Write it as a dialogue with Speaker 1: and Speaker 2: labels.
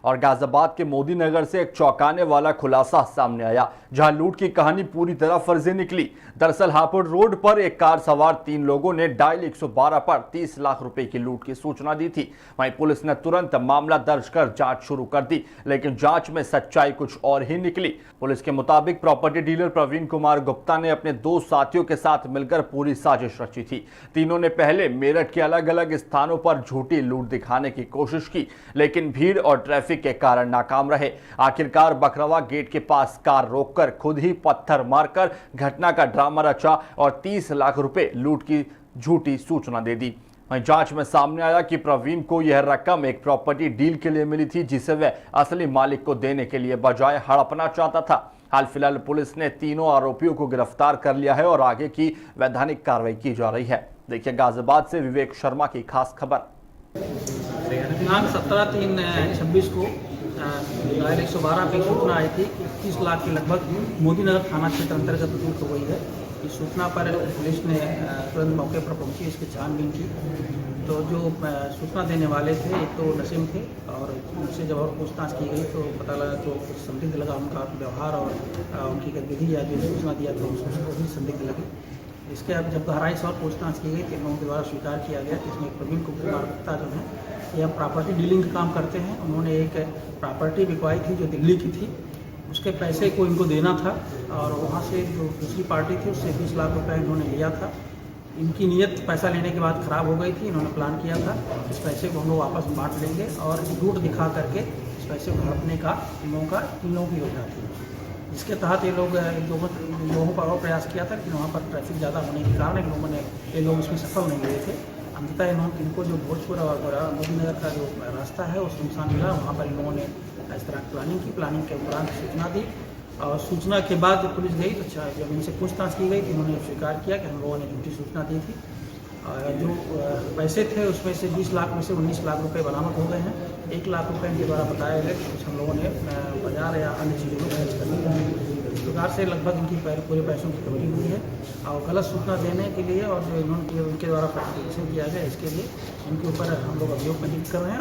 Speaker 1: और गाजियाबाद के मोदी नगर से एक चौंकाने वाला खुलासा सामने आया, जहां लूट की कहानी पूरी तरह फर्जी निकली। दरअसल हापुड़ रोड पर एक कार सवार 3 लोगों ने डायल 112 पर 30 लाख रुपए की लूट की सूचना दी थी। वहीं पुलिस ने तुरंत मामला दर्ज कर जांच शुरू कर दी, लेकिन जांच में सच्चाई कुछ और ही निकली। पुलिस के मुताबिक प्रॉपर्टी डीलर प्रवीण कुमार गुप्ता ने अपने 2 साथियों के साथ मिलकर पूरी साजिश रची थी। तीनों ने पहले मेरठ के अलग अलग स्थानों पर झूठी लूट दिखाने की कोशिश की, लेकिन भीड़ और ट्रैफिक के कारण नाकाम रहे। आखिरकार बकरवा गेट के पास कार रोककर खुद ही पत्थर मारकर घटना का ड्रामा रचा और 30 लाख रुपए लूट की झूठी सूचना दे दी। वहीं जांच में सामने आया कि प्रवीण को यह रकम एक प्रॉपर्टी डील के लिए मिली थी, जिसे वह असली मालिक को देने के लिए बजाय हड़पना चाहता था। हाल फिलहाल पुलिस ने तीनों आरोपियों को गिरफ्तार कर लिया है और आगे की वैधानिक कार्रवाई की जा रही है। देखिए गाजियाबाद से विवेक शर्मा की खास खबर।
Speaker 2: दिनांक 17/3/26 को डायल 112 पे सूचना आई थी कि 30 लाख के लगभग मोदी नगर थाना क्षेत्र अंतर्गत लूट हो गई है। इस सूचना पर पुलिस ने तुरंत मौके पर पहुंची, इसकी छानबीन की। तो जो सूचना देने वाले थे एक तो नसीम थे, और उनसे जब और पूछताछ की गई तो पता लगा तो कुछ संदिग्ध लगा उनका व्यवहार और उनकी गतिविधि या जो सूचना दिया तो उसको भी संदिग्ध लगी। इसके अब जब गहराई से और पूछताछ की गई तो लोगों के द्वारा स्वीकार किया गया कि इसमें प्रवीण कुमार गुप्ता जो है यह प्रॉपर्टी डीलिंग का काम करते हैं। उन्होंने एक प्रॉपर्टी बिकवाई थी जो दिल्ली की थी, उसके पैसे को इनको देना था और वहाँ से जो दूसरी पार्टी थी उससे 20 लाख रुपए इन्होंने लिया था। इनकी नीयत पैसा लेने के बाद ख़राब हो गई थी। इन्होंने प्लान किया था इस पैसे को हम लोग वापस बांट लेंगे और झूठ दिखा करके इस पैसे को हड़पने का इन लोगों की योजना थी। इसके तहत ये लोगों पर और प्रयास किया था कि वहाँ पर ट्रैफिक ज़्यादा होने के कारण ये लोग इसमें सफल नहीं हुए थे। अंततः इनको जो भोजपुर और मोदी नगर का जो रास्ता है उस सुनसान मिला, वहाँ पर इन लोगों ने इस तरह प्लानिंग के उपरांत सूचना दी और सूचना के बाद जब पुलिस गई तो जब इनसे पूछताछ की गई तो इन्होंने स्वीकार किया कि हम लोगों ने झूठी सूचना दी थी। जो पैसे थे उसमें से 20 लाख में से 19 लाख रुपए बरामद हो गए हैं। 1 लाख रुपए इनके द्वारा बताया गया कि कुछ हम लोगों ने बाजार या अन्य चीज़ों में खर्च कर दिया है। इस प्रकार से लगभग इनकी पूरे पैसों की रिकवरी हुई है और गलत सूचना देने के लिए और जो उनके द्वारा फर्टिफिकेशन किया गया इसके लिए इनके ऊपर हम लोग अभियोग पंजीकृत कर रहे हैं।